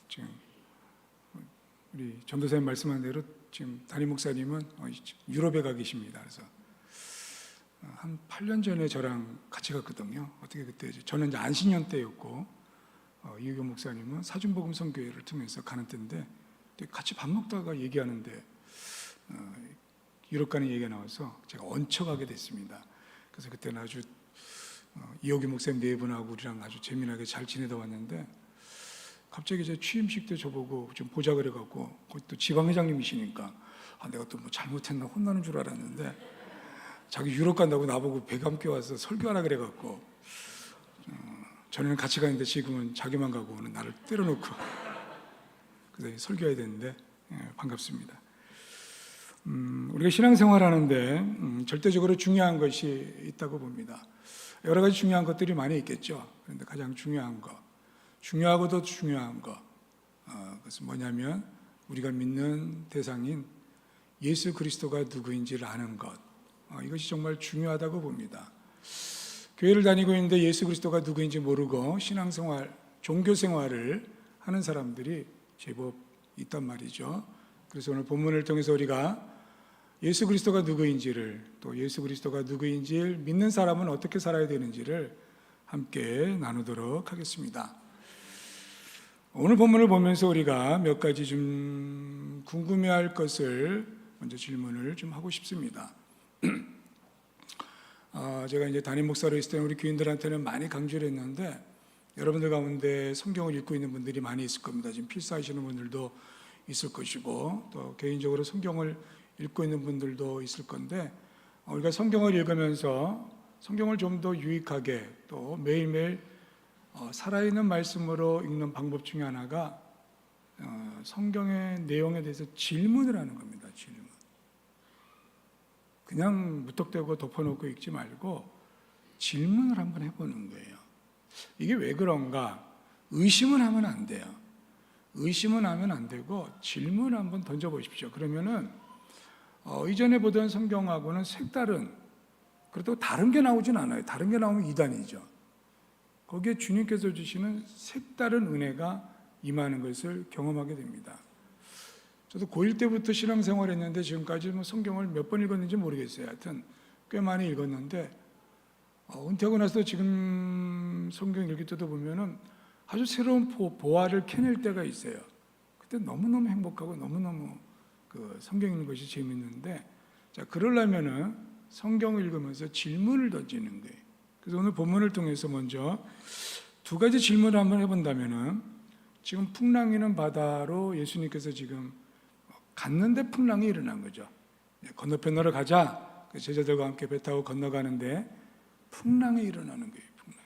지금 우리 전도사님 말씀한 대로 지금 담임 목사님은 유럽에 가 계십니다. 그래서 한 8년 전에 저랑 같이 갔거든요. 어떻게 그때 저는 이제 안신년 때였고 이규 목사님은 사준복음 선교회를 통해서 가는 때인데 같이 밥 먹다가 얘기하는데 유럽 가는 얘기가 나와서 제가 얹혀가게 됐습니다. 그래서 그때는 아주 이호규 목사님 네 분하고 우리랑 아주 재미나게 잘 지내다 왔는데 갑자기 제 취임식 때 저보고 좀 보자 그래갖고 거기 또 지방회장님이시니까 내가 또 뭐 잘못했나 혼나는 줄 알았는데 자기 유럽 간다고 나보고 배가 함께 와서 설교하라 그래갖고 전에는 같이 가는데 지금은 자기만 가고 오는 나를 때려놓고 그래서 설교해야 되는데 반갑습니다. 우리가 신앙생활 하는데 절대적으로 중요한 것이 있다고 봅니다. 여러 가지 중요한 것들이 많이 있겠죠. 그런데 가장 중요한 것, 중요하고도 중요한 것, 그것은 뭐냐면 우리가 믿는 대상인 예수 그리스도가 누구인지를 아는 것, 이것이 정말 중요하다고 봅니다. 교회를 다니고 있는데 예수 그리스도가 누구인지 모르고 신앙생활, 종교생활을 하는 사람들이 제법 있단 말이죠. 그래서 오늘 본문을 통해서 우리가 예수 그리스도가 누구인지를, 또 예수 그리스도가 누구인지를 믿는 사람은 어떻게 살아야 되는지를 함께 나누도록 하겠습니다. 오늘 본문을 보면서 우리가 몇 가지 좀 궁금해할 것을 먼저 질문을 좀 하고 싶습니다. 제가 이제 담임 목사로 있을 때는 우리 교인들한테는 많이 강조를 했는데 여러분들 가운데 성경을 읽고 있는 분들이 많이 있을 겁니다. 지금 필사하시는 분들도 있을 것이고 또 개인적으로 성경을 읽고 있는 분들도 있을 건데 우리가 성경을 읽으면서 성경을 좀 더 유익하게 또 매일매일 살아있는 말씀으로 읽는 방법 중에 하나가 성경의 내용에 대해서 질문을 하는 겁니다. 질문. 그냥 무턱대고 덮어놓고 읽지 말고 질문을 한번 해보는 거예요. 이게 왜 그런가? 의심은 하면 안 돼요. 의심은 하면 안 되고 질문 한번 던져보십시오. 그러면은 이전에 보던 성경하고는 색다른, 그래도 다른 게 나오진 않아요. 다른 게 나오면 이단이죠. 거기에 주님께서 주시는 색다른 은혜가 임하는 것을 경험하게 됩니다. 저도 고1 때부터 신앙생활을 했는데 지금까지 뭐 성경을 몇 번 읽었는지 모르겠어요. 하여튼 꽤 많이 읽었는데 은퇴하고 나서 지금 성경 읽을 때도 보면은 아주 새로운 보화를 캐낼 때가 있어요. 그때 너무너무 행복하고 너무너무 성경 읽는 것이 재밌는데, 자, 그러려면은 성경을 읽으면서 질문을 던지는 거예요. 그래서 오늘 본문을 통해서 먼저 두 가지 질문을 한번 해본다면은, 지금 풍랑이는 바다로 예수님께서 지금 갔는데 풍랑이 일어난 거죠. 건너편으로 가자. 제자들과 함께 배 타고 건너가는데 풍랑이 일어나는 거예요. 풍랑.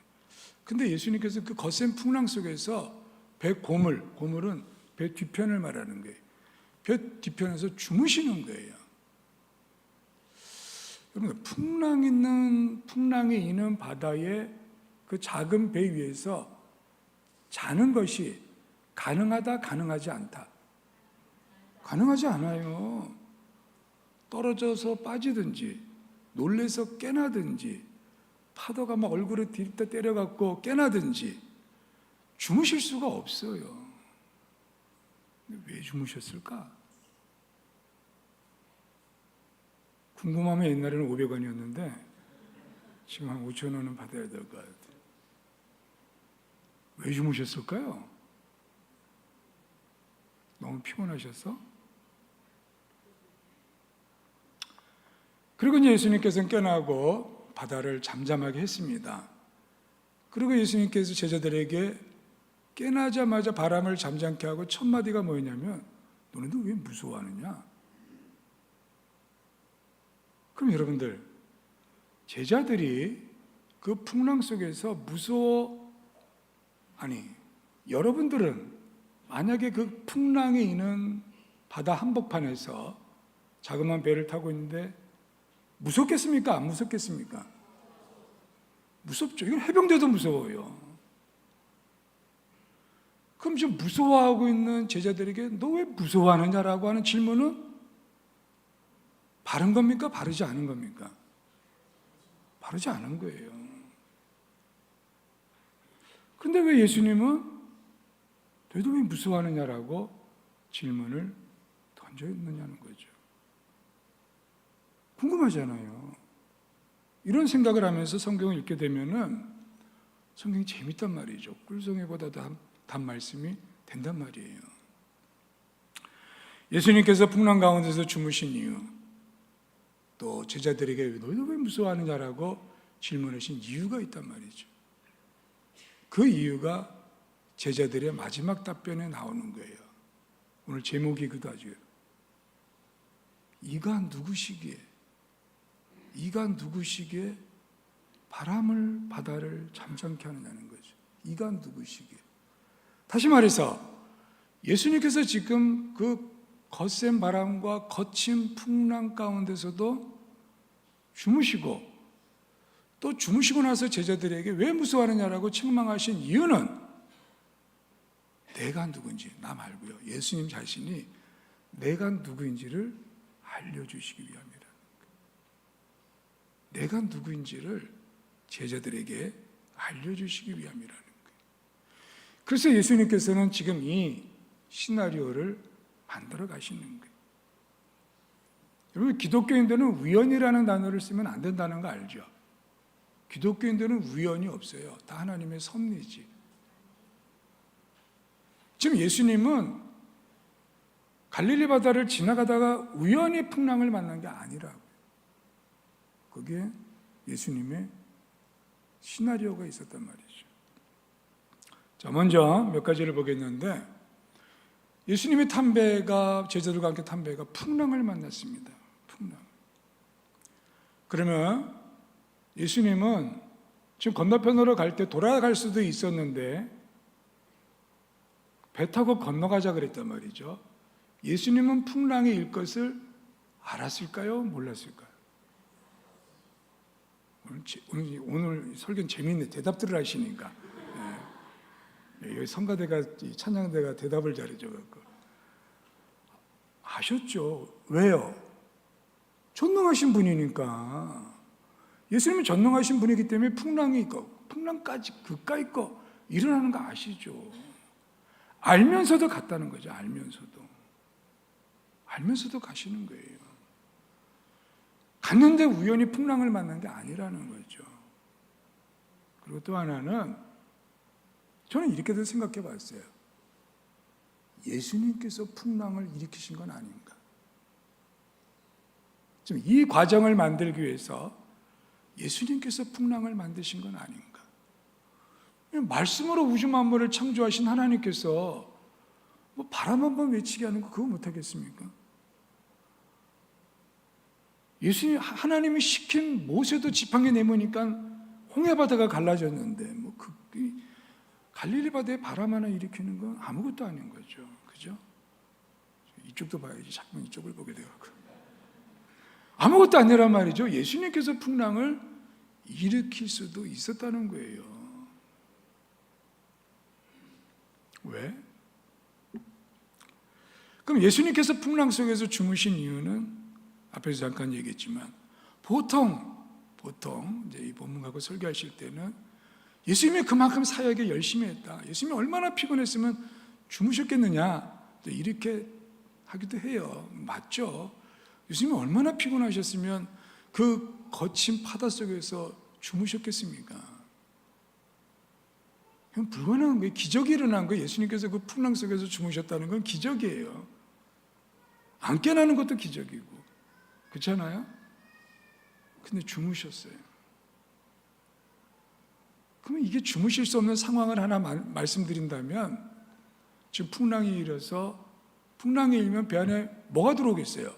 근데 예수님께서 그 거센 풍랑 속에서 배 고물은 배 뒤편을 말하는 거예요. 배 뒤편에서 주무시는 거예요. 여러분, 풍랑이 있는 바다에 그 작은 배 위에서 자는 것이 가능하다, 가능하지 않다? 가능하지 않아요. 떨어져서 빠지든지 놀래서 깨나든지 파도가 막 얼굴에 들이다 때려갖고 깨나든지 주무실 수가 없어요. 왜 주무셨을까? 궁금하면 옛날에는 500원이었는데 지금 한 5,000원은 받아야 될 것 같아요. 왜 주무셨을까요? 너무 피곤하셨어? 그리고 이제 예수님께서는 깨나고 바다를 잠잠하게 했습니다. 그리고 예수님께서 제자들에게 깨나자마자 바람을 잠잠케 하고 첫 마디가 뭐였냐면, 너네들 왜 무서워하느냐? 그럼 여러분들, 제자들이 그 풍랑 속에서 여러분들은 만약에 그 풍랑이 있는 바다 한복판에서 자그마한 배를 타고 있는데 무섭겠습니까? 안 무섭겠습니까? 무섭죠. 이건 해병대도 무서워요. 그럼 지금 무서워하고 있는 제자들에게 너 왜 무서워하느냐라고 하는 질문은 바른 겁니까? 바르지 않은 겁니까? 바르지 않은 거예요. 그런데 왜 예수님은 너희도 왜 무서워하느냐라고 질문을 던져있느냐는 거죠. 궁금하잖아요. 이런 생각을 하면서 성경을 읽게 되면은 성경이 재밌단 말이죠. 꿀송이보다도 단 말씀이 된단 말이에요. 예수님께서 풍랑 가운데서 주무신 이유, 또 제자들에게 너희도 왜 무서워하느냐라고 질문하신 이유가 있단 말이죠. 그 이유가 제자들의 마지막 답변에 나오는 거예요. 오늘 제목이기도 하죠. 이가 누구시기에 바람을 바다를 잠잠케 하느냐는 거죠. 이가 누구시기에. 다시 말해서 예수님께서 지금 그 거센 바람과 거친 풍랑 가운데서도 주무시고, 또 주무시고 나서 제자들에게 왜 무서워하느냐라고 책망하신 이유는 내가 누군지, 나 말고요, 예수님 자신이 내가 누구인지를 알려주시기 위함이라는 거예요. 내가 누구인지를 제자들에게 알려주시기 위함이라는 거예요. 그래서 예수님께서는 지금 이 시나리오를 만들어 가시는 거예요. 여러분, 기독교인들은 우연이라는 단어를 쓰면 안 된다는 거 알죠? 기독교인들은 우연이 없어요. 다 하나님의 섭리지. 지금 예수님은 갈릴리 바다를 지나가다가 우연히 풍랑을 만난 게 아니라고요. 거기에 예수님의 시나리오가 있었단 말이죠. 자, 먼저 몇 가지를 보겠는데, 예수님이 탄 배가, 제자들과 함께 탄 배가 풍랑을 만났습니다. 풍랑. 그러면 예수님은 지금 건너편으로 갈 때 돌아갈 수도 있었는데 배 타고 건너가자 그랬단 말이죠. 예수님은 풍랑이 일 것을 알았을까요? 몰랐을까요? 오늘 설교는 재미있네. 대답들을 하시니까. 여기 성가대가, 찬양대가 대답을 잘해줘. 아셨죠? 왜요? 전능하신 분이니까. 예수님은 전능하신 분이기 때문에 풍랑이 있고, 풍랑까지 그까이 거 일어나는 거 아시죠? 알면서도 갔다는 거죠. 알면서도 가시는 거예요. 갔는데 우연히 풍랑을 만난 게 아니라는 거죠. 그리고 또 하나는, 저는 이렇게도 생각해 봤어요. 예수님께서 풍랑을 일으키신 건 아닌가. 지금 이 과정을 만들기 위해서 예수님께서 풍랑을 만드신 건 아닌가. 말씀으로 우주 만물을 창조하신 하나님께서 뭐 바람 한번 외치게 하는 거 그거 못하겠습니까? 예수님, 하나님이 시킨 모세도 지팡이 내모니까 홍해바다가 갈라졌는데 뭐 갈릴리 바다에 바람 하나 일으키는 건 아무것도 아닌 거죠. 그죠? 이쪽도 봐야지. 자꾸 이쪽을 보게 되고. 아무것도 아니란 말이죠. 예수님께서 풍랑을 일으킬 수도 있었다는 거예요. 왜? 그럼 예수님께서 풍랑 속에서 주무신 이유는 앞에서 잠깐 얘기했지만 보통 이제 이 본문 갖고 설교하실 때는 예수님이 그만큼 사역에 열심히 했다, 예수님이 얼마나 피곤했으면 주무셨겠느냐 이렇게 하기도 해요. 맞죠? 예수님이 얼마나 피곤하셨으면 그 거친 바다 속에서 주무셨겠습니까? 그냥 불가능한 거예요. 기적이 일어난 거예요. 예수님께서 그 풍랑 속에서 주무셨다는 건 기적이에요. 안 깨나는 것도 기적이고, 그렇잖아요? 근데 주무셨어요. 그러면 이게 주무실 수 없는 상황을 하나 말씀드린다면, 지금 풍랑이 일어서, 풍랑이 일면 배 안에 뭐가 들어오겠어요?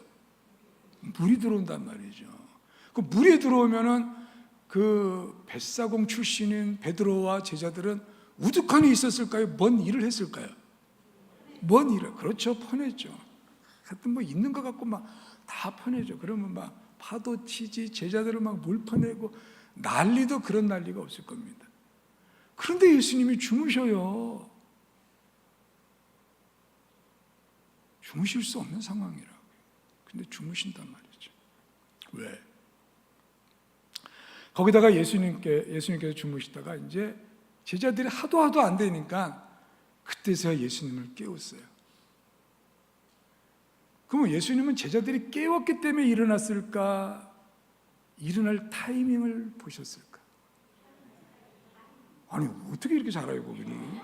물이 들어온단 말이죠. 그 물이 들어오면은 그 뱃사공 출신인 베드로와 제자들은 우두커니 있었을까요? 뭔 일을 했을까요? 뭔 일을? 그렇죠. 퍼냈죠. 하여튼 뭐 있는 것 같고 막 다 퍼내죠. 그러면 막 파도 치지, 제자들을 막 물 퍼내고 난리도 그런 난리가 없을 겁니다. 그런데 예수님이 주무셔요. 주무실 수 없는 상황이라고요. 근데 주무신단 말이죠. 왜? 거기다가 예수님께서 주무시다가 이제 제자들이 하도 안 되니까 그때서야 예수님을 깨웠어요. 그럼 예수님은 제자들이 깨웠기 때문에 일어났을까? 일어날 타이밍을 보셨을까? 아니 어떻게 이렇게 잘 알고 그니?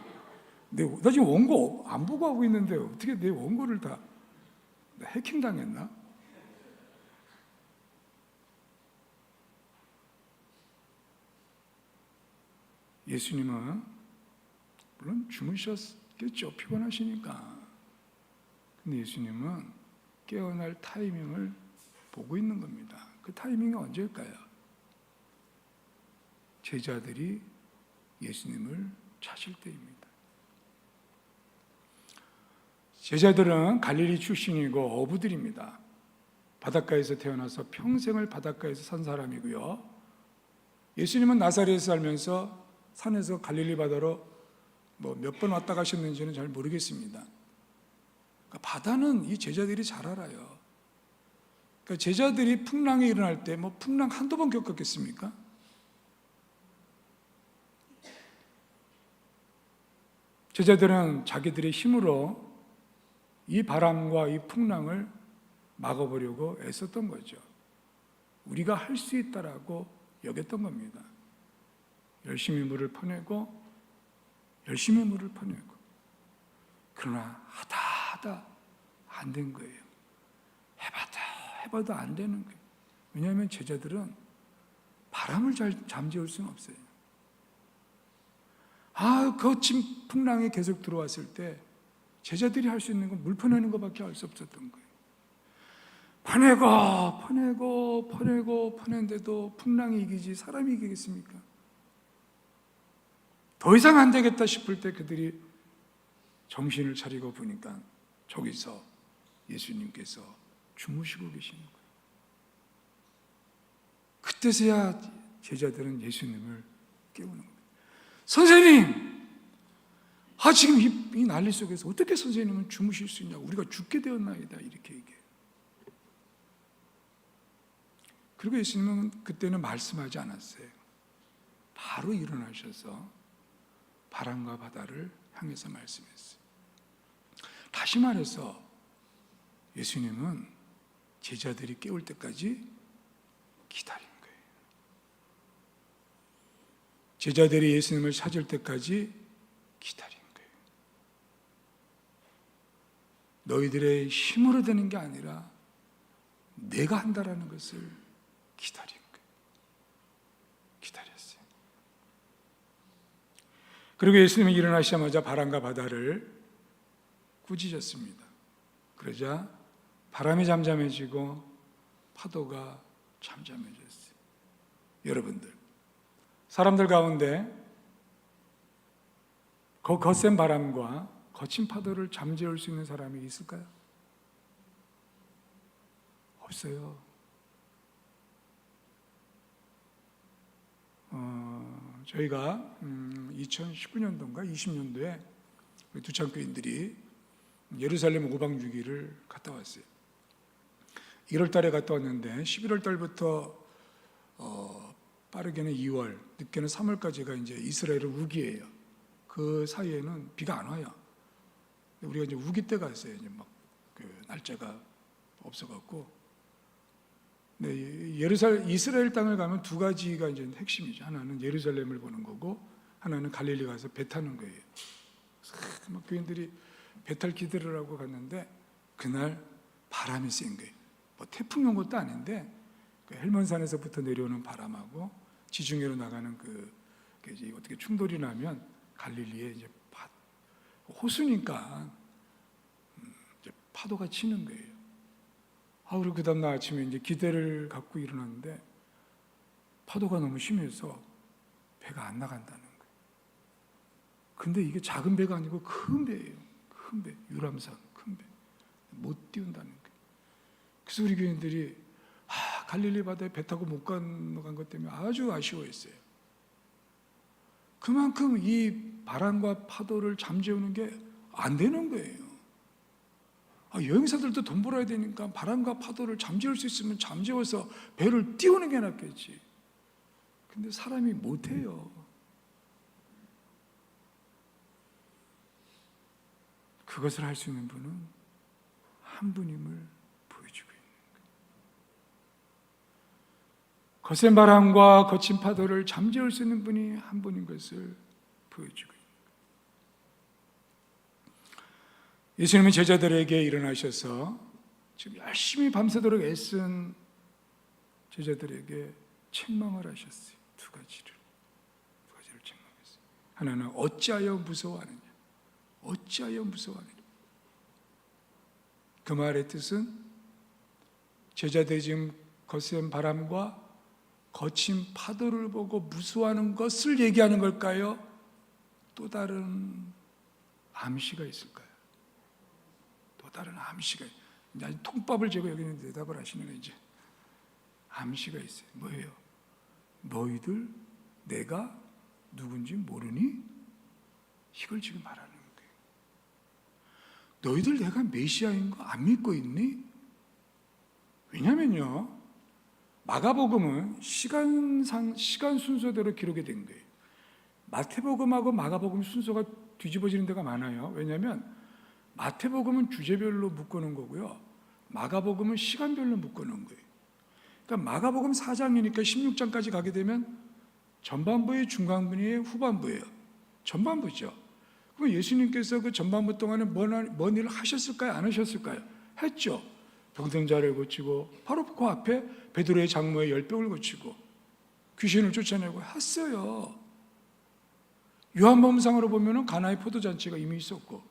나 지금 원고 안 보고 하고 있는데 어떻게 내 원고를 다 해킹당했나? 예수님은 물론 주무셨겠죠. 피곤하시니까. 근데 예수님은 깨어날 타이밍을 보고 있는 겁니다. 그 타이밍이 언제일까요? 제자들이 예수님을 찾을 때입니다. 제자들은 갈릴리 출신이고 어부들입니다. 바닷가에서 태어나서 평생을 바닷가에서 산 사람이고요. 예수님은 나사렛에 살면서 산에서 갈릴리 바다로 몇 번 왔다 가셨는지는 잘 모르겠습니다. 그러니까 바다는 이 제자들이 잘 알아요. 그러니까 제자들이 풍랑이 일어날 때 풍랑 한두 번 겪었겠습니까? 제자들은 자기들의 힘으로 이 바람과 이 풍랑을 막아보려고 애썼던 거죠. 우리가 할 수 있다라고 여겼던 겁니다. 열심히 물을 퍼내고 그러나 하다 안 된 거예요. 해봐도 안 되는 거예요. 왜냐하면 제자들은 바람을 잘 잠재울 수는 없어요. 거친 풍랑이 계속 들어왔을 때 제자들이 할 수 있는 건 물 퍼내는 것밖에 할 수 없었던 거예요. 퍼내는데도 풍랑이 이기지 사람이 이기겠습니까? 더 이상 안 되겠다 싶을 때 그들이 정신을 차리고 보니까 저기서 예수님께서 주무시고 계시는 거예요. 그때서야 제자들은 예수님을 깨우는 거예요. 선생님! 지금 이 난리 속에서 어떻게 선생님은 주무실 수 있냐고, 우리가 죽게 되었나이다, 이렇게 얘기해요. 그리고 예수님은 그때는 말씀하지 않았어요. 바로 일어나셔서 바람과 바다를 향해서 말씀했어요. 다시 말해서 예수님은 제자들이 깨울 때까지 기다린 거예요. 제자들이 예수님을 찾을 때까지 기다린 거예요. 너희들의 힘으로 되는 게 아니라 내가 한다라는 것을 기다린 거예요. 기다렸어요. 그리고 예수님이 일어나시자마자 바람과 바다를 꾸짖었습니다. 그러자 바람이 잠잠해지고 파도가 잠잠해졌어요. 여러분들, 사람들 가운데 거센 바람과 거친 파도를 잠재울 수 있는 사람이 있을까요? 없어요. 저희가 2019년도인가 20년도에 두창교인들이 예루살렘 5박 6일을 갔다 왔어요. 1월 달에 갔다 왔는데 11월 달부터 빠르게는 2월, 늦게는 3월까지가 이제 이스라엘의 우기예요. 그 사이에는 비가 안 와요. 우리가 이제 우기 때 갔어요. 이제 날짜가 없어갖고. 네, 이스라엘 땅을 가면 두 가지가 이제 핵심이죠. 하나는 예루살렘을 보는 거고, 하나는 갈릴리 가서 배 타는 거예요. 막 교인들이 배 탈 기대를 하고 갔는데 그날 바람이 센 거예요. 태풍 온 것도 아닌데 그 헬몬산에서부터 내려오는 바람하고 지중해로 나가는 이제 어떻게 충돌이 나면 갈릴리에 이제 호수니까 이제 파도가 치는 거예요. 그리고 그 다음날 아침에 이제 기대를 갖고 일어났는데 파도가 너무 심해서 배가 안 나간다는 거예요. 근데 이게 작은 배가 아니고 큰 배예요. 큰 배, 유람선, 큰 배. 못 띄운다는 거예요. 그래서 우리 교인들이 갈릴리 바다에 배 타고 못 건너간 것 때문에 아주 아쉬워했어요. 그만큼 이 바람과 파도를 잠재우는 게 안 되는 거예요. 여행사들도 돈 벌어야 되니까 바람과 파도를 잠재울 수 있으면 잠재워서 배를 띄우는 게 낫겠지. 근데 사람이 못해요. 그것을 할 수 있는 분은 한 분임을 보여주고 있는 거예요. 거센 바람과 거친 파도를 잠재울 수 있는 분이 한 분인 것을 보여주고 있는 거예요. 예수님은 제자들에게 일어나셔서 지금 열심히 밤새도록 애쓴 제자들에게 책망을 하셨어요. 두 가지를 책망했어요. 하나는 어찌하여 무서워하느냐. 어찌하여 무서워하느냐. 그 말의 뜻은 제자들이 지금 거센 바람과 거친 파도를 보고 무서워하는 것을 얘기하는 걸까요? 또 다른 암시가 있을까요? 또 다른 암시가 있어요. 이제 통밥을 제가 여기는 대답을 하시는 이제 암시가 있어요. 뭐예요? 너희들 내가 누군지 모르니? 이걸 지금 말하는 거예요. 너희들 내가 메시아인 거 안 믿고 있니? 왜냐면요, 마가복음은 시간 순서대로 기록이 된 거예요. 마태복음하고 마가복음 순서가 뒤집어지는 데가 많아요. 왜냐하면 마태복음은 주제별로 묶어놓은 거고요, 마가복음은 시간별로 묶어놓은 거예요. 그러니까 마가복음 4장이니까 16장까지 가게 되면 전반부의 중간부의 후반부예요. 전반부죠. 그럼 예수님께서 그 전반부 동안에 뭔 일을 하셨을까요? 안 하셨을까요? 했죠. 병생자를 고치고 바로 그 앞에 베드로의 장모의 열병을 고치고 귀신을 쫓아내고 했어요. 요한복음상으로 보면은 가나의 포도잔치가 이미 있었고,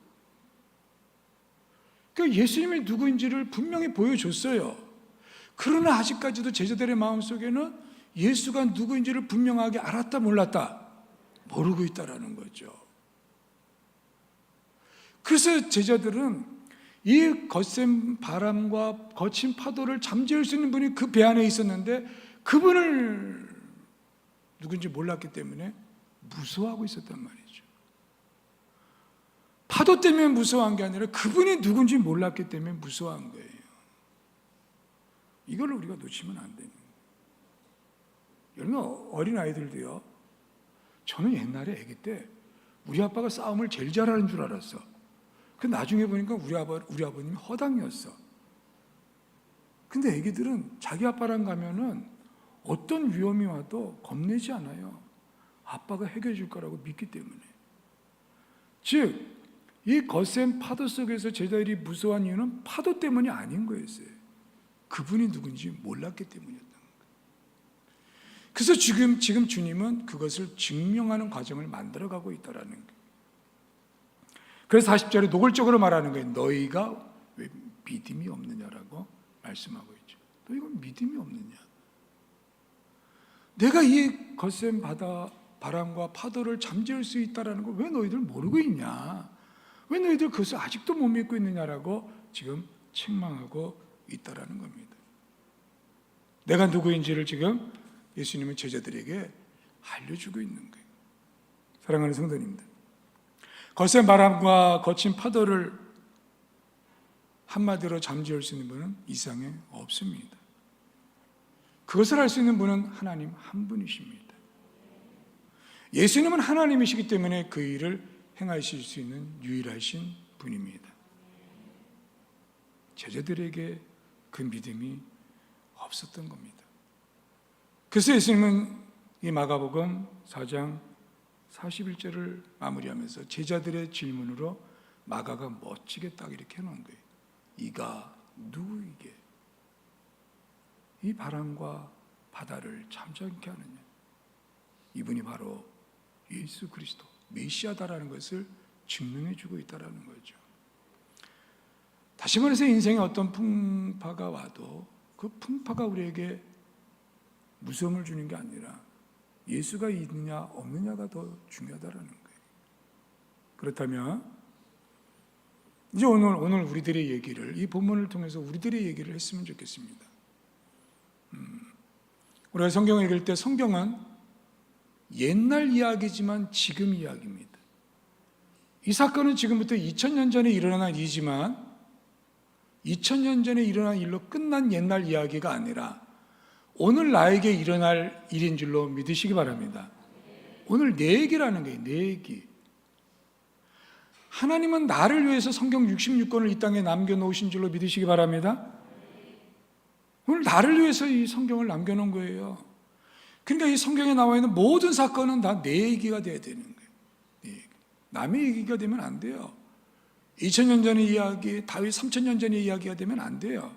그러니까 예수님이 누구인지를 분명히 보여줬어요. 그러나 아직까지도 제자들의 마음속에는 예수가 누구인지를 분명하게 알았다 몰랐다 모르고 있다라는 거죠. 그래서 제자들은 이 거센 바람과 거친 파도를 잠재울 수 있는 분이 그 배 안에 있었는데 그분을 누군지 몰랐기 때문에 무서워하고 있었단 말이죠. 파도 때문에 무서워한 게 아니라 그분이 누군지 몰랐기 때문에 무서워한 거예요. 이걸 우리가 놓치면 안 되는 거예요. 여러분, 어린아이들도요, 저는 옛날에 아기 때 우리 아빠가 싸움을 제일 잘하는 줄 알았어. 그 나중에 보니까 우리 아버님이 허당이었어. 근데 아기들은 자기 아빠랑 가면은 어떤 위험이 와도 겁내지 않아요. 아빠가 해결해 줄 거라고 믿기 때문에. 즉, 이 거센 파도 속에서 제자들이 무서워한 이유는 파도 때문이 아닌 거였어요. 그분이 누군지 몰랐기 때문이었던 거예요. 그래서 지금 주님은 그것을 증명하는 과정을 만들어가고 있다라는 거예요. 그래서 40절에 노골적으로 말하는 거예요. 너희가 왜 믿음이 없느냐라고 말씀하고 있죠. 너희가 믿음이 없느냐. 내가 이 거센 바람과 파도를 잠재울 수 있다라는 걸 왜 너희들 모르고 있냐. 왜 너희들 그것을 아직도 못 믿고 있느냐라고 지금 책망하고 있다라는 겁니다. 내가 누구인지를 지금 예수님은 제자들에게 알려주고 있는 거예요. 사랑하는 성도님들, 거센 바람과 거친 파도를 한마디로 잠재울 수 있는 분은 이 세상에 없습니다. 그것을 할 수 있는 분은 하나님 한 분이십니다. 예수님은 하나님이시기 때문에 그 일을 행하실 수 있는 유일하신 분입니다. 제자들에게 그 믿음이 없었던 겁니다. 그래서 예수님은 이 마가복음 4장 41절을 마무리하면서 제자들의 질문으로 마가가 멋지게 딱 이렇게 해놓은 거예요. 이가 누구이게 이 바람과 바다를 잠잠케 하느냐. 이분이 바로 예수 그리스도 메시아다라는 것을 증명해 주고 있다는 거죠. 다시 말해서 인생에 어떤 풍파가 와도 그 풍파가 우리에게 무서움을 주는 게 아니라 예수가 있느냐 없느냐가 더 중요하다는 거예요. 그렇다면 이제 오늘 우리들의 얘기를, 이 본문을 통해서 우리들의 얘기를 했으면 좋겠습니다. 우리가 성경을 읽을 때 성경은 옛날 이야기지만 지금 이야기입니다. 이 사건은 지금부터 2000년 전에 일어난 일이지만 2000년 전에 일어난 일로 끝난 옛날 이야기가 아니라 오늘 나에게 일어날 일인 줄로 믿으시기 바랍니다. 오늘 내 얘기라는 거예요. 내 얘기. 하나님은 나를 위해서 성경 66권을 이 땅에 남겨놓으신 줄로 믿으시기 바랍니다. 오늘 나를 위해서 이 성경을 남겨놓은 거예요. 그러니까 이 성경에 나와 있는 모든 사건은 다 내 얘기가 돼야 되는 거예요. 남의 얘기가 되면 안 돼요. 2000년 전의 이야기, 다윗 3000년 전의 이야기가 되면 안 돼요.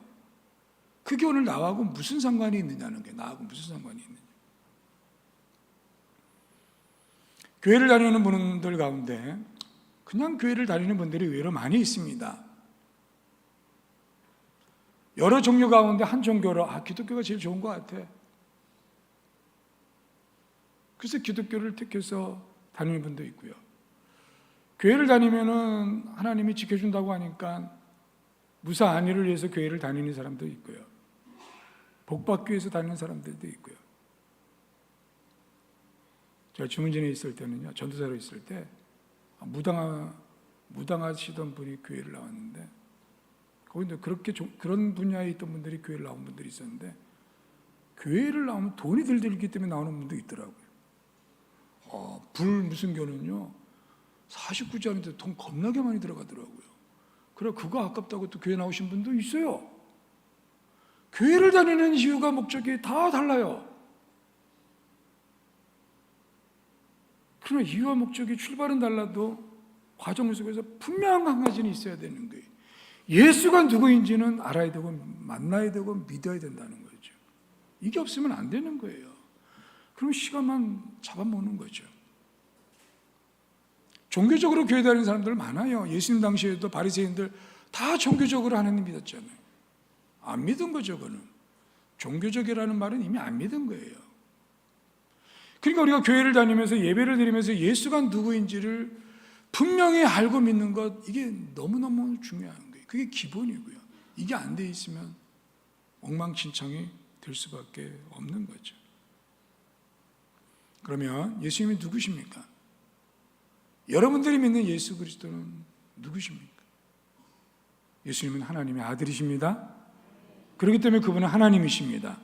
그게 오늘 나하고 무슨 상관이 있느냐는 게, 나하고 무슨 상관이 있느냐. 교회를 다니는 분들 가운데 그냥 교회를 다니는 분들이 의외로 많이 있습니다. 여러 종류 가운데 한 종교로 기독교가 제일 좋은 것 같아. 그래서 기독교를 택해서 다니는 분도 있고요. 교회를 다니면은 하나님이 지켜준다고 하니까 무사 안위를 위해서 교회를 다니는 사람도 있고요. 복받기 위해서 다니는 사람들도 있고요. 제가 주문진에 있을 때는요, 전도사로 있을 때 무당하시던 분이 교회를 나왔는데, 거기도 그렇게 그런 분야에 있던 분들이 교회를 나온 분들이 있었는데, 교회를 나오면 돈이 들기 때문에 나오는 분도 있더라고요. 불무슨교는요 49주 하는데 돈 겁나게 많이 들어가더라고요. 그래 그거 아깝다고 또 교회 나오신 분도 있어요. 교회를 다니는 이유가 목적이 다 달라요. 그러나 이유와 목적이 출발은 달라도 과정 속에서 분명한 한 가지는 있어야 되는 거예요. 예수가 누구인지는 알아야 되고 만나야 되고 믿어야 된다는 거죠. 이게 없으면 안 되는 거예요. 그럼 시간만 잡아먹는 거죠. 종교적으로 교회 다니는 사람들 많아요. 예수님 당시에도 바리새인들 다 종교적으로 하나님 믿었잖아요. 안 믿은 거죠. 그거는 종교적이라는 말은 이미 안 믿은 거예요. 그러니까 우리가 교회를 다니면서 예배를 드리면서 예수가 누구인지를 분명히 알고 믿는 것, 이게 너무너무 중요한 거예요. 그게 기본이고요. 이게 안 돼 있으면 엉망진창이 될 수밖에 없는 거죠. 그러면 예수님이 누구십니까? 여러분들이 믿는 예수 그리스도는 누구십니까? 예수님은 하나님의 아들이십니다. 그렇기 때문에 그분은 하나님이십니다.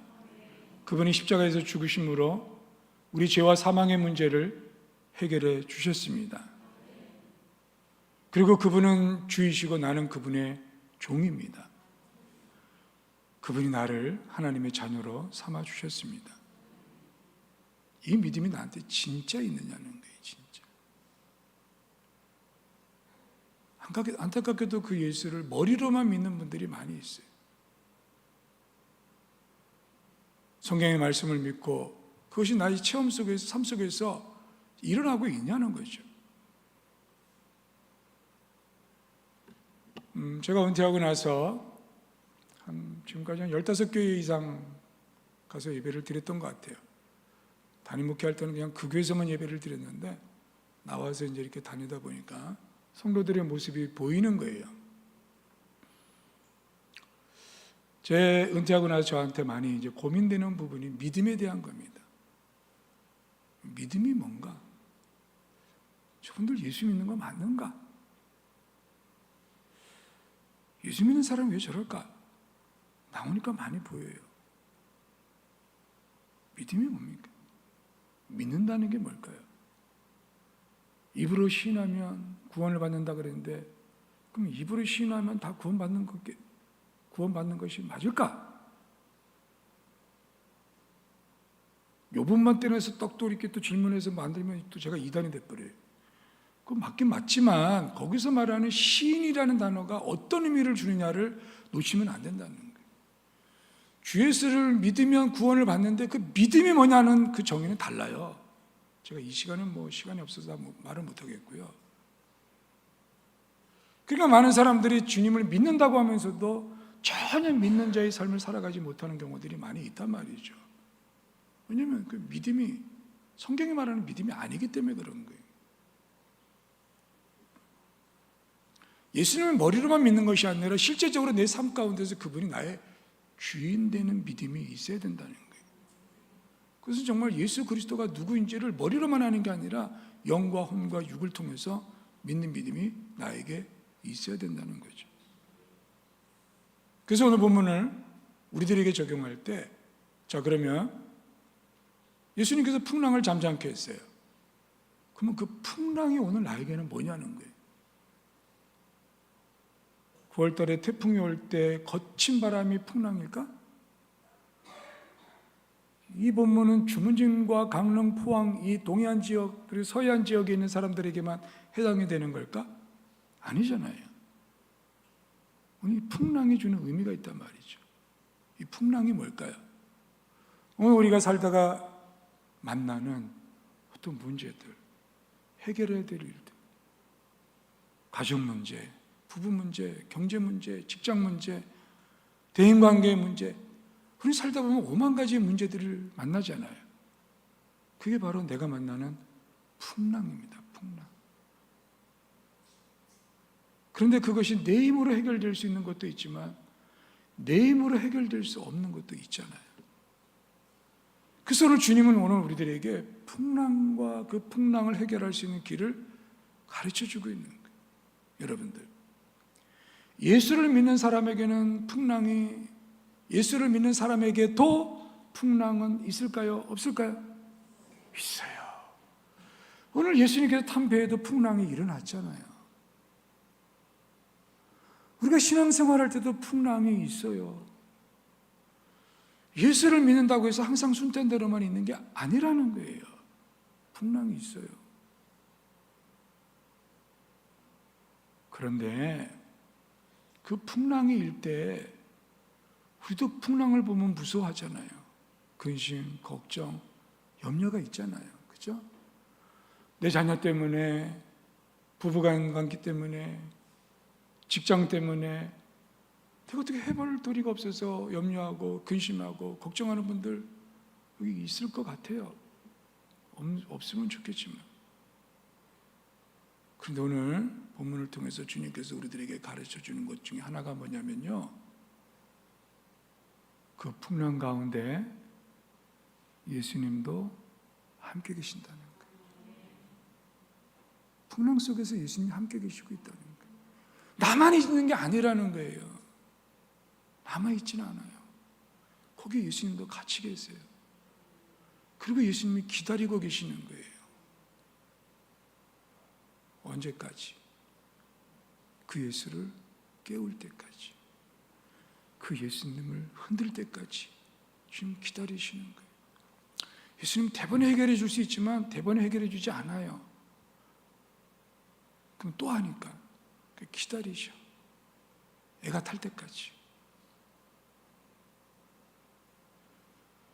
그분이 십자가에서 죽으심으로 우리 죄와 사망의 문제를 해결해 주셨습니다. 그리고 그분은 주이시고 나는 그분의 종입니다. 그분이 나를 하나님의 자녀로 삼아 주셨습니다. 이 믿음이 나한테 진짜 있느냐는 거예요. 진짜. 안타깝게도 그 예수를 머리로만 믿는 분들이 많이 있어요. 성경의 말씀을 믿고 그것이 나의 체험 속에서, 삶 속에서 일어나고 있냐는 거죠. 제가 은퇴하고 나서 지금까지 한 15교회 이상 가서 예배를 드렸던 것 같아요. 담임 목회할 때는 그냥 그 교회에서만 예배를 드렸는데 나와서 이제 이렇게 다니다 보니까 성도들의 모습이 보이는 거예요. 제 은퇴하고 나서 저한테 많이 이제 고민되는 부분이 믿음에 대한 겁니다. 믿음이 뭔가? 저분들 예수 믿는 거 맞는가? 예수 믿는 사람이 왜 저럴까? 나오니까 많이 보여요. 믿음이 뭡니까? 믿는다는 게 뭘까요? 입으로 시인하면 구원을 받는다 그랬는데, 그럼 입으로 시인하면 다 구원받는 것이 맞을까? 요번만 떼내서 떡도 이렇게 또 질문해서 만들면 또 제가 이단이 돼버려요. 그건 맞긴 맞지만 거기서 말하는 시인이라는 단어가 어떤 의미를 주느냐를 놓치면 안 된다는 거예요. 주 예수를 믿으면 구원을 받는데 그 믿음이 뭐냐는 그 정의는 달라요. 제가 이 시간은 시간이 없어서 말을 못하겠고요. 그러니까 많은 사람들이 주님을 믿는다고 하면서도 전혀 믿는 자의 삶을 살아가지 못하는 경우들이 많이 있단 말이죠. 왜냐하면 그 믿음이 성경이 말하는 믿음이 아니기 때문에 그런 거예요. 예수님을 머리로만 믿는 것이 아니라 실제적으로 내 삶 가운데서 그분이 나의 주인 되는 믿음이 있어야 된다는 거예요. 그것은 정말 예수 그리스도가 누구인지를 머리로만 하는 게 아니라 영과 혼과 육을 통해서 믿는 믿음이 나에게 있어야 된다는 거죠. 그래서 오늘 본문을 우리들에게 적용할 때, 자 그러면 예수님께서 풍랑을 잠잠케 했어요. 그러면 그 풍랑이 오늘 나에게는 뭐냐는 거예요. 9월달에 태풍이 올 때 거친 바람이 풍랑일까? 이 본문은 주문진과 강릉, 포항 이 동해안 지역 그리고 서해안 지역에 있는 사람들에게만 해당이 되는 걸까? 아니잖아요. 오늘 이 풍랑이 주는 의미가 있단 말이죠. 이 풍랑이 뭘까요? 오늘 우리가 살다가 만나는 어떤 문제들, 해결해야 될 일들, 가족 문제, 부부 문제, 경제 문제, 직장 문제, 대인관계 문제, 우리 살다 보면 5만 가지의 문제들을 만나잖아요. 그게 바로 내가 만나는 풍랑입니다. 풍랑. 그런데 그것이 내 힘으로 해결될 수 있는 것도 있지만 내 힘으로 해결될 수 없는 것도 있잖아요. 그래서 오늘 주님은 오늘 우리들에게 풍랑과 그 풍랑을 해결할 수 있는 길을 가르쳐주고 있는 거예요. 여러분들, 예수를 믿는 사람에게는 풍랑이, 예수를 믿는 사람에게도 풍랑은 있을까요? 없을까요? 있어요. 오늘 예수님께서 탄 배에도 풍랑이 일어났잖아요. 우리가 신앙생활할 때도 풍랑이 있어요. 예수를 믿는다고 해서 항상 순탄 대로만 있는 게 아니라는 거예요. 풍랑이 있어요. 그런데 그 풍랑이 일 때 우리도 풍랑을 보면 무서워하잖아요. 근심, 걱정, 염려가 있잖아요. 그죠? 내 자녀 때문에, 부부간 관계 때문에, 직장 때문에 내가 어떻게 해볼 도리가 없어서 염려하고 근심하고 걱정하는 분들 여기 있을 것 같아요. 없으면 좋겠지만. 그런데 오늘 본문을 통해서 주님께서 우리들에게 가르쳐 주는 것 중에 하나가 뭐냐면요, 그 풍랑 가운데 예수님도 함께 계신다는 거예요. 풍랑 속에서 예수님이 함께 계시고 있다는 거예요. 나만 있는 게 아니라는 거예요. 나만 있지는 않아요. 거기 예수님도 같이 계세요. 그리고 예수님이 기다리고 계시는 거예요. 언제까지? 그 예수를 깨울 때까지, 그 예수님을 흔들 때까지 주님 기다리시는 거예요. 예수님 대번에 해결해 줄 수 있지만 대번에 해결해 주지 않아요. 그럼 또 하니까 기다리셔. 애가 탈 때까지.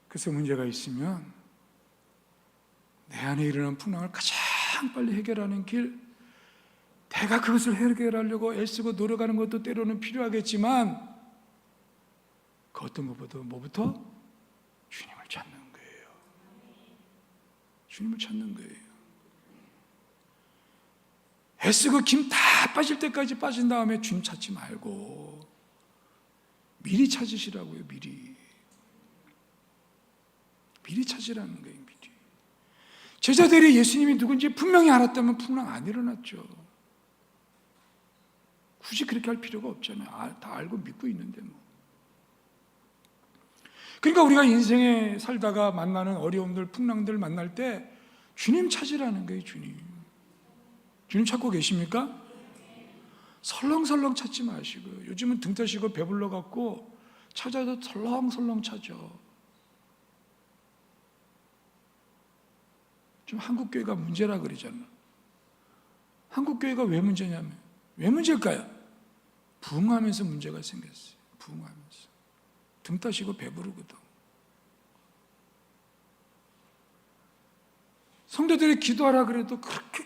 그래서 문제가 있으면 내 안에 일어난 풍랑을 가장 빨리 해결하는 길, 내가 그것을 해결하려고 애쓰고 노력하는 것도 때로는 필요하겠지만 그 어떤 것보다 뭐부터? 주님을 찾는 거예요. 주님을 찾는 거예요. 애쓰고 김 다 빠질 때까지 빠진 다음에 주님 찾지 말고 미리 찾으시라고요. 미리 찾으라는 거예요. 미리. 제자들이 예수님이 누군지 분명히 알았다면 풍랑 안 일어났죠. 굳이 그렇게 할 필요가 없잖아요. 다 알고 믿고 있는데 뭐. 그러니까 우리가 인생에 살다가 만나는 어려움들, 풍랑들 만날 때 주님 찾으라는 거예요. 주님 찾고 계십니까? 설렁설렁 찾지 마시고, 요즘은 등 떠시고 배불러 갖고 찾아도 설렁설렁 찾아. 좀 한국교회가 문제라 그러잖아. 한국교회가 왜 문제냐면, 왜 문제일까요? 부흥하면서 문제가 생겼어요. 부흥하면서 등 따시고 배부르거든. 성도들이 기도하라 그래도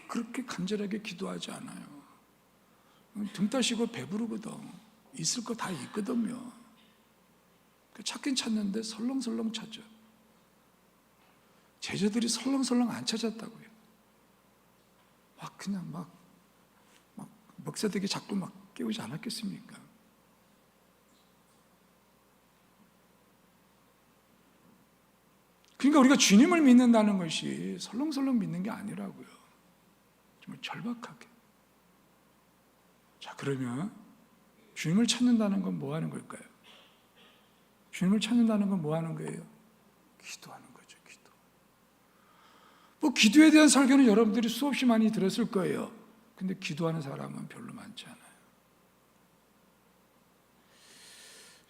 그렇게 간절하게 기도하지 않아요. 등 따시고 배부르거든. 있을 거 다 있거든요. 찾긴 찾는데 설렁설렁 찾아. 제자들이 설렁설렁 안 찾았다고요. 그냥 먹사대기 자꾸 깨우지 않았겠습니까? 그러니까 우리가 주님을 믿는다는 것이 설렁설렁 믿는 게 아니라고요. 정말 절박하게. 자, 그러면 주님을 찾는다는 건 뭐 하는 걸까요? 주님을 찾는다는 건 뭐 하는 거예요? 기도하는 거죠. 기도에 대한 설교는 여러분들이 수없이 많이 들었을 거예요. 근데 기도하는 사람은 별로 많지 않아요.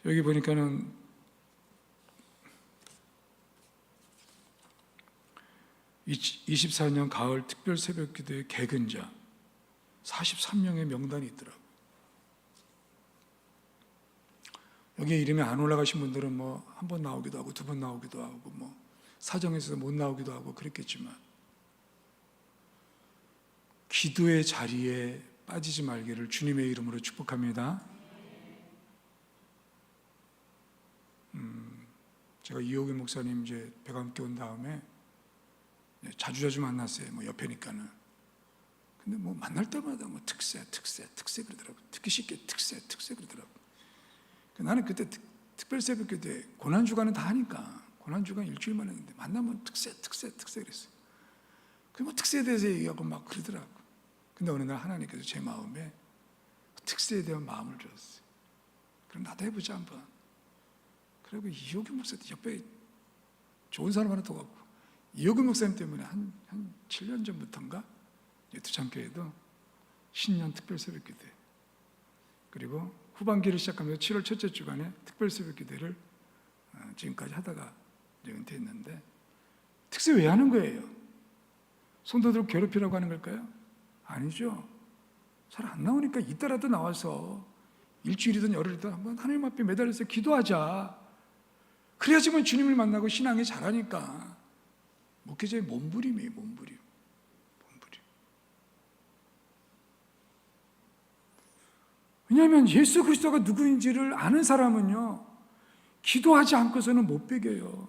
여기 보니까는 (2024년) 가을 특별 새벽 기도의 개근자 43명의 명단이 있더라고요. 여기에 이름이 안 올라가신 분들은 뭐 한 번 나오기도 하고 두 번 나오기도 하고 뭐 사정이 있어서 못 나오기도 하고 그랬겠지만, 기도의 자리에 빠지지 말기를 주님의 이름으로 축복합니다. 제가 이호기 목사님 이제 배가 함께 온 다음에 자주자주 만났어요. 뭐 옆에니까는. 근데 뭐 만날 때마다 뭐 특세 그러더라고요. 듣기 쉽게 특세 그러더라고요. 나는 그때 특별 새벽 기도에 고난주간은 다 하니까 고난주간 일주일만 했는데 만나면 특세 그랬어요. 그 뭐 특세에 대해서 얘기하고 막 그러더라고요. 근데 어느 날 하나님께서 제 마음에 특세에 대한 마음을 주었어요. 그럼 나도 해보자 한번. 그리고 이호규 목사님 옆에 좋은 사람 하나 더 갖고, 이호규 목사님 때문에 한 7년 전부터인가 두창교회도 신년 특별 새벽 기도, 그리고 후반기를 시작하면서 7월 첫째 주간에 특별 새벽 기도를 지금까지 하다가 이제 은퇴했는데, 특세 왜 하는 거예요? 성도들 괴롭히라고 하는 걸까요? 아니죠. 잘 안 나오니까 이따라도 나와서 일주일이든 열흘이든 한번 하나님 앞에 매달려서 기도하자. 그래야지만 주님을 만나고 신앙이 자라니까. 목회자의 몸부림이에요. 몸부림. 왜냐하면 예수 그리스도가 누구인지를 아는 사람은요, 기도하지 않고서는 못 배겨요.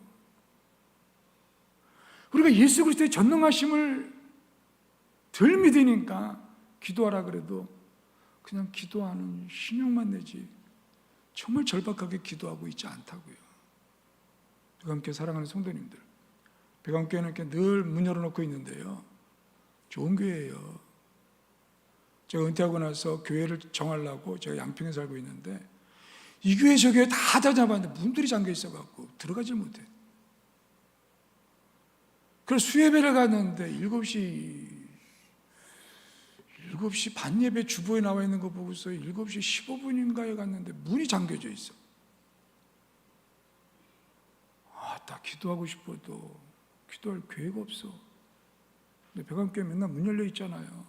우리가 예수 그리스도의 전능하심을 덜 믿으니까 기도하라 그래도 그냥 기도하는 신용만 내지 정말 절박하게 기도하고 있지 않다고요. 배감교회 사랑하는 성도님들, 배감교회는 이렇게 늘 문 열어놓고 있는데요, 좋은 교회예요. 제가 은퇴하고 나서 교회를 정하려고 제가 양평에 살고 있는데, 이 교회 저 교회 다 찾아봤는데 문들이 잠겨 있어갖고 들어가질 못해. 그래서 수예배를 갔는데 7시 반 예배 주보에 나와 있는 거 보고서 7시 15분인가에 갔는데 문이 잠겨져 있어. 나 기도하고 싶어도 기도할 기회가 없어. 근데 배감교회 맨날 문 열려 있잖아요.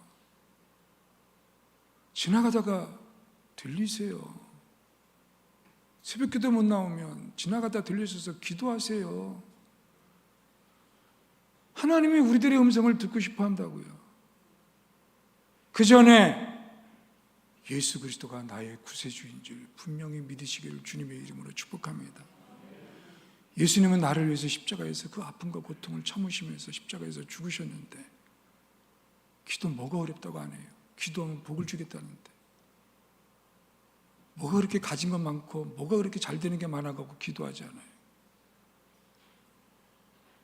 지나가다가 들리세요. 새벽기도 못 나오면 지나가다 들리셔서 기도하세요. 하나님이 우리들의 음성을 듣고 싶어 한다고요. 그 전에 예수 그리스도가 나의 구세주인 줄 분명히 믿으시기를 주님의 이름으로 축복합니다. 예수님은 나를 위해서 십자가에서 그 아픔과 고통을 참으시면서 십자가에서 죽으셨는데, 기도 뭐가 어렵다고 안 해요? 기도하면 복을 주겠다는데, 뭐가 그렇게 가진 것 많고 뭐가 그렇게 잘 되는 게 많아가고 기도하지 않아요?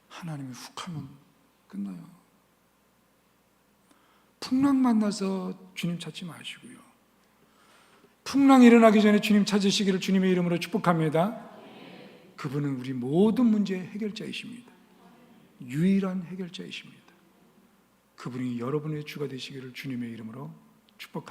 하나님이 훅 하면 끝나요. 풍랑 만나서 주님 찾지 마시고요, 풍랑이 일어나기 전에 주님 찾으시기를 주님의 이름으로 축복합니다. 그분은 우리 모든 문제의 해결자이십니다. 유일한 해결자이십니다. 그분이 여러분의 주가 되시기를 주님의 이름으로 축복합니다.